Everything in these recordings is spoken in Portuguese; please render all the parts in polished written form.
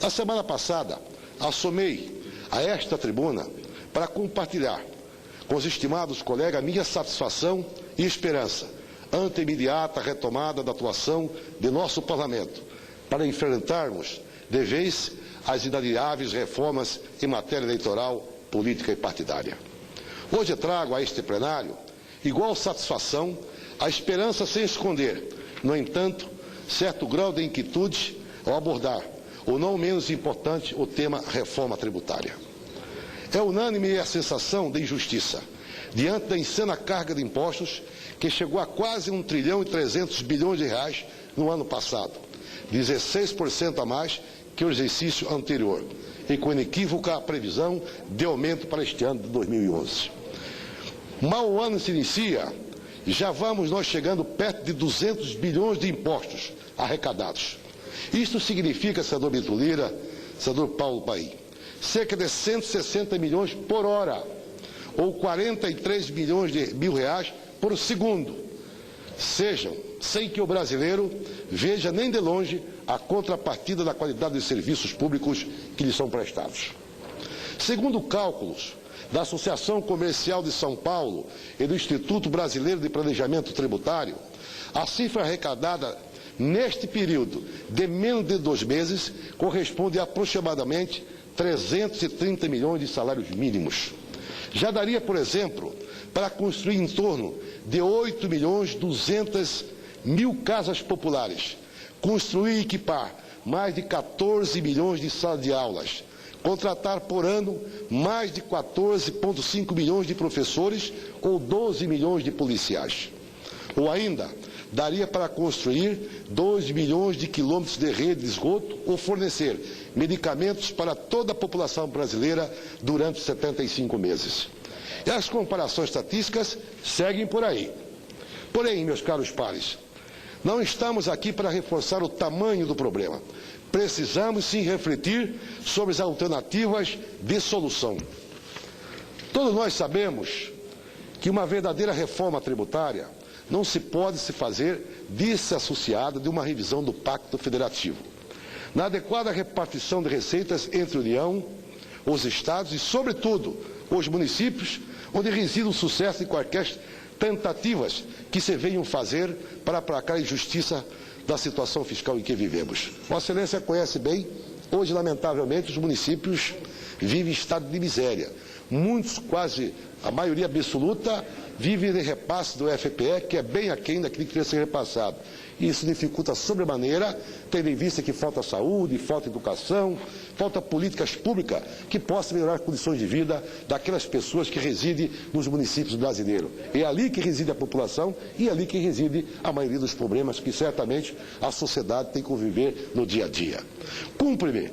Na semana passada, assomei a esta tribuna para compartilhar com os estimados colegas minha satisfação e esperança ante a imediata retomada da atuação de nosso Parlamento para enfrentarmos de vez as inadiáveis reformas em matéria eleitoral, política e partidária. Hoje trago a este plenário igual satisfação, a esperança sem esconder, no entanto, certo grau de inquietude ao abordar, o não menos importante, o tema reforma tributária. É unânime a sensação de injustiça diante da insana carga de impostos que chegou a quase 1 trilhão e 300 bilhões de reais no ano passado, 16% a mais que o exercício anterior, e com inequívoca previsão de aumento para este ano de 2011. Mal o ano se inicia, já vamos nós chegando perto de 200 bilhões de impostos arrecadados. Isto significa, senador Bento Lira, senador Paulo Paim, cerca de 160 milhões por hora, ou 43 milhões de mil reais por segundo, sejam sem que o brasileiro veja nem de longe a contrapartida da qualidade dos serviços públicos que lhe são prestados. Segundo cálculos da Associação Comercial de São Paulo e do Instituto Brasileiro de Planejamento Tributário, a cifra arrecadada neste período de menos de 2 meses corresponde a aproximadamente 330 milhões de salários mínimos. Já daria, por exemplo, para construir em torno de 8 milhões 200 mil casas populares, construir e equipar mais de 14 milhões de salas de aulas, contratar por ano mais de 14,5 milhões de professores ou 12 milhões de policiais. Ou ainda, daria para construir 2 milhões de quilômetros de rede de esgoto ou fornecer medicamentos para toda a população brasileira durante 75 meses. E as comparações estatísticas seguem por aí. Porém, meus caros pares, não estamos aqui para reforçar o tamanho do problema. Precisamos sim refletir sobre as alternativas de solução. Todos nós sabemos que uma verdadeira reforma tributária não se pode se fazer desassociada de uma revisão do Pacto Federativo. Na adequada repartição de receitas entre a União, os Estados e, sobretudo, os municípios, onde reside o sucesso de quaisquer tentativas que se venham fazer para aplacar a injustiça da situação fiscal em que vivemos. Vossa Excelência conhece bem, hoje, lamentavelmente, os municípios vivem em estado de miséria. Muitos, quase a maioria absoluta, vivem de repasse do FPE, que é bem aquém daquilo que deve ser repassado. Isso dificulta sobremaneira, tendo em vista que falta saúde, falta educação, falta políticas públicas que possam melhorar as condições de vida daquelas pessoas que residem nos municípios brasileiros. É ali que reside a população e é ali que reside a maioria dos problemas que certamente a sociedade tem que conviver no dia a dia. Cumpre-me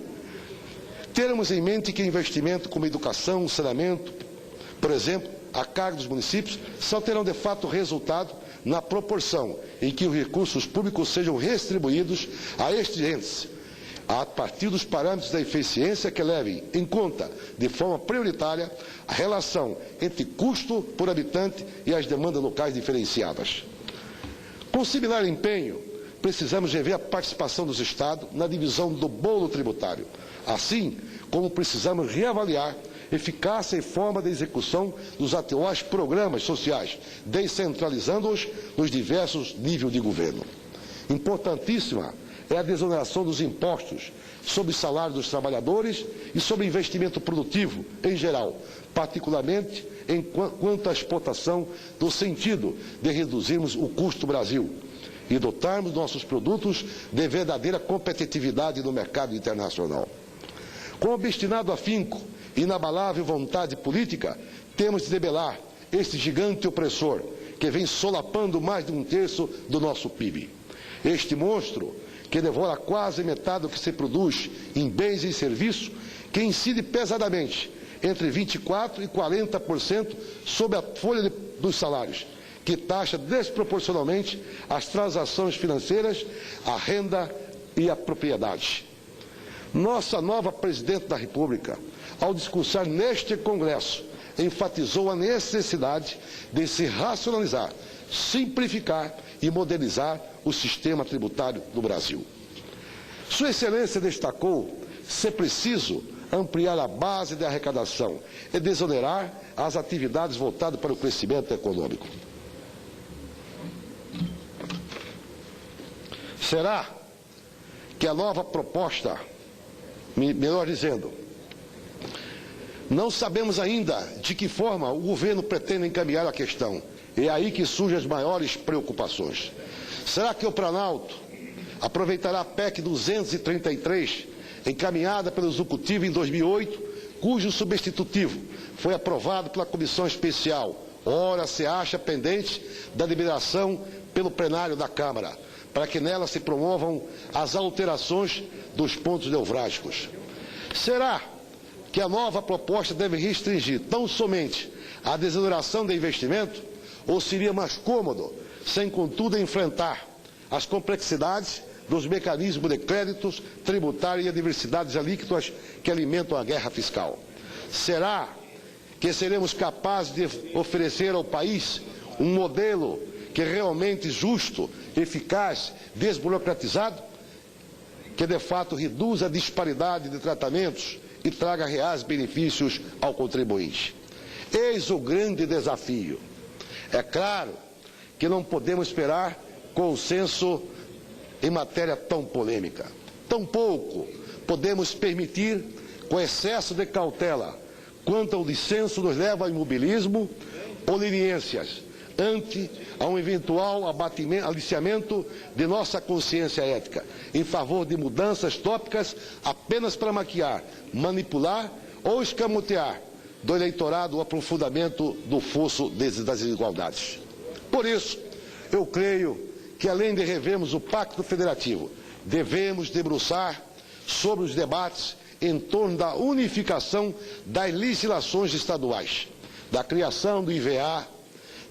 termos em mente que investimento como educação, saneamento, por exemplo, a carga dos municípios, só terão de fato resultado na proporção em que os recursos públicos sejam distribuídos a estes entes, a partir dos parâmetros da eficiência que levem em conta, de forma prioritária, a relação entre custo por habitante e as demandas locais diferenciadas. Com similar empenho, precisamos rever a participação dos Estados na divisão do bolo tributário, assim como precisamos reavaliar eficácia e forma de execução dos atuais programas sociais, descentralizando-os nos diversos níveis de governo. Importantíssima é a desoneração dos impostos sobre o salário dos trabalhadores e sobre investimento produtivo em geral, particularmente quanto à exportação, no sentido de reduzirmos o custo do Brasil e dotarmos nossos produtos de verdadeira competitividade no mercado internacional. Com obstinado afinco e inabalável vontade política, temos de debelar este gigante opressor que vem solapando mais de 1/3 do nosso PIB. Este monstro que devora quase metade do que se produz em bens e serviços, que incide pesadamente entre 24% e 40% sobre a folha dos salários, que taxa desproporcionalmente as transações financeiras, a renda e a propriedade. Nossa nova Presidente da República, ao discursar neste Congresso, enfatizou a necessidade de se racionalizar, simplificar e modernizar o sistema tributário do Brasil. Sua Excelência destacou se preciso, ampliar a base de arrecadação e desonerar as atividades voltadas para o crescimento econômico. Será que a nova proposta, melhor dizendo, não sabemos ainda de que forma o governo pretende encaminhar a questão. É aí que surgem as maiores preocupações. Será que o Planalto aproveitará a PEC 233, encaminhada pelo Executivo em 2008, cujo substitutivo foi aprovado pela Comissão Especial, ora se acha pendente da liberação pelo plenário da Câmara, para que nela se promovam as alterações dos pontos nevrálgicos? Será que a nova proposta deve restringir tão somente a desoneração de investimento, ou seria mais cômodo, sem contudo enfrentar as complexidades dos mecanismos de créditos tributários e a diversidade de alíquotas que alimentam a guerra fiscal? Será que seremos capazes de oferecer ao país um modelo que é realmente justo, eficaz, desburocratizado, que de fato reduza a disparidade de tratamentos e traga reais benefícios ao contribuinte? Eis o grande desafio. É claro que não podemos esperar consenso em matéria tão polêmica. Tampouco podemos permitir, com excesso de cautela, quanto ao dissenso nos leva ao imobilismo ou leniências, ante a um eventual aliciamento de nossa consciência ética, em favor de mudanças tópicas apenas para maquiar, manipular ou escamotear do eleitorado o aprofundamento do fosso das desigualdades. Por isso, eu creio que, além de revermos o Pacto Federativo, devemos debruçar sobre os debates em torno da unificação das legislações estaduais, da criação do IVA,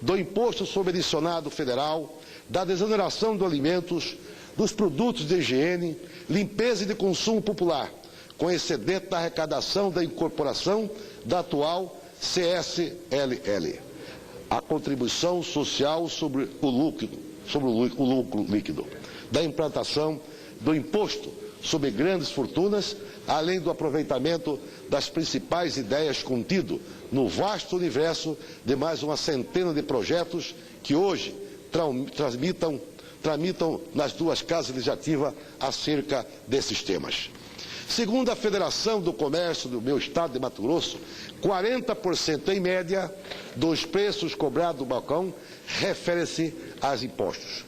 do Imposto sobre Adicionado Federal, da desoneração de alimentos, dos produtos de higiene, limpeza e de consumo popular, com excedente da arrecadação da incorporação da atual CSLL, a contribuição social sobre o lucro líquido, da implantação do imposto sobre grandes fortunas, além do aproveitamento das principais ideias contido no vasto universo de mais uma centena de projetos que hoje tramitam nas duas casas legislativas acerca desses temas. Segundo a Federação do Comércio do meu estado de Mato Grosso, 40% em média dos preços cobrados no balcão refere-se aos impostos.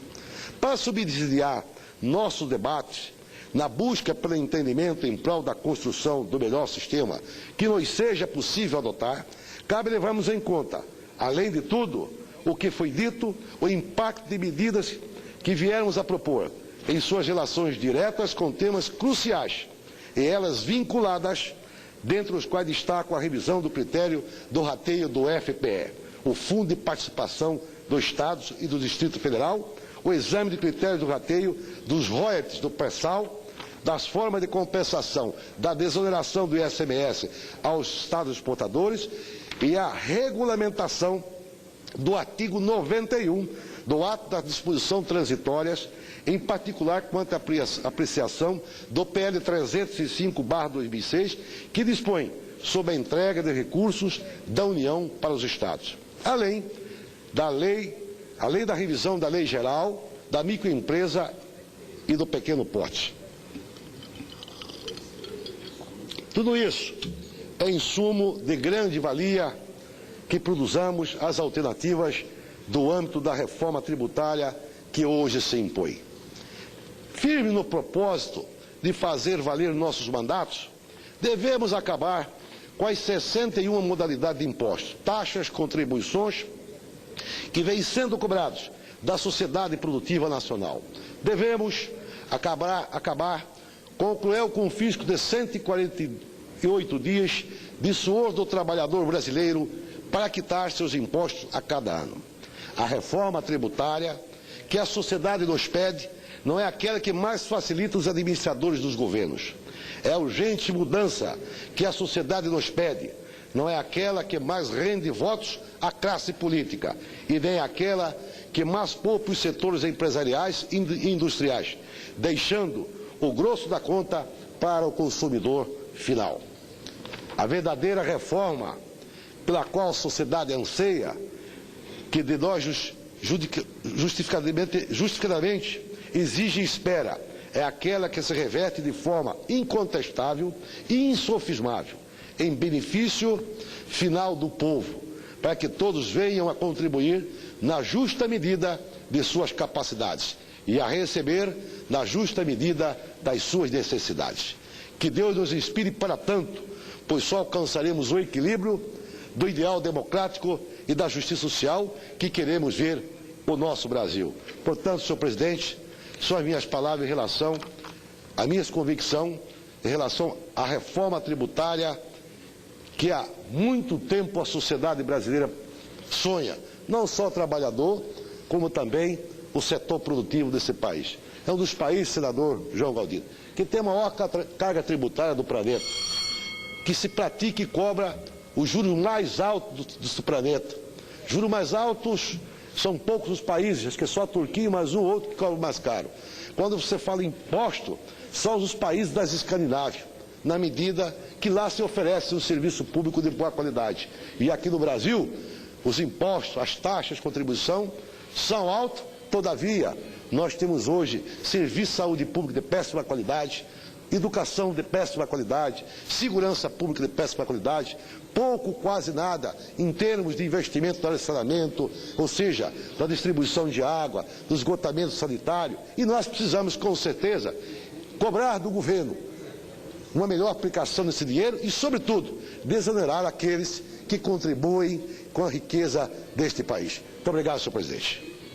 Para subsidiar nosso debate, na busca pelo entendimento em prol da construção do melhor sistema que nos seja possível adotar, cabe levarmos em conta, além de tudo, o que foi dito, o impacto de medidas que viemos a propor em suas relações diretas com temas cruciais, e elas vinculadas, dentre os quais destaco a revisão do critério do rateio do FPE, o Fundo de Participação dos Estados e do Distrito Federal, o exame de critérios do rateio dos royalties do pré-sal, das formas de compensação da desoneração do ICMS aos Estados exportadores e a regulamentação do artigo 91 do ato das disposições transitórias, em particular quanto à apreciação do PL 305/2006, que dispõe sobre a entrega de recursos da União para os Estados. Além da revisão da Lei Geral, da microempresa e do pequeno porte. Tudo isso é insumo de grande valia que produzamos as alternativas do âmbito da reforma tributária que hoje se impõe. Firme no propósito de fazer valer nossos mandatos, devemos acabar com as 61 modalidades de impostos, taxas, contribuições que vêm sendo cobrados da sociedade produtiva nacional. Devemos acabar com o cruel confisco de 148 dias de suor do trabalhador brasileiro para quitar seus impostos a cada ano. A reforma tributária que a sociedade nos pede não é aquela que mais facilita os administradores dos governos. É a urgente mudança que a sociedade nos pede. Não é aquela que mais rende votos à classe política e nem aquela que mais poupa os setores empresariais e industriais, deixando o grosso da conta para o consumidor final. A verdadeira reforma pela qual a sociedade anseia, que de nós justificadamente exige e espera, é aquela que se reverte de forma incontestável e insofismável em benefício final do povo, para que todos venham a contribuir na justa medida de suas capacidades e a receber na justa medida das suas necessidades. Que Deus nos inspire para tanto, pois só alcançaremos o equilíbrio do ideal democrático e da justiça social que queremos ver o nosso Brasil. Portanto, senhor presidente, são as minhas palavras em relação à minha convicção, em relação à reforma tributária que há muito tempo a sociedade brasileira sonha, não só o trabalhador, como também o setor produtivo desse país. É um dos países, senador João Galdino, que tem a maior carga tributária do planeta, que se pratica e cobra os juros mais altos do planeta. Juros mais altos são poucos os países, acho que é só a Turquia e mais um ou outro que cobra mais caro. Quando você fala em imposto, são os países das Escandinávia, na medida que lá se oferece um serviço público de boa qualidade. E aqui no Brasil, os impostos, as taxas de contribuição são altas, todavia, nós temos hoje serviço de saúde pública de péssima qualidade, educação de péssima qualidade, segurança pública de péssima qualidade, pouco, quase nada, em termos de investimento no saneamento, ou seja, da distribuição de água, do esgotamento sanitário, e nós precisamos, com certeza, cobrar do governo uma melhor aplicação desse dinheiro e, sobretudo, desonerar aqueles que contribuem com a riqueza deste país. Muito obrigado, senhor presidente.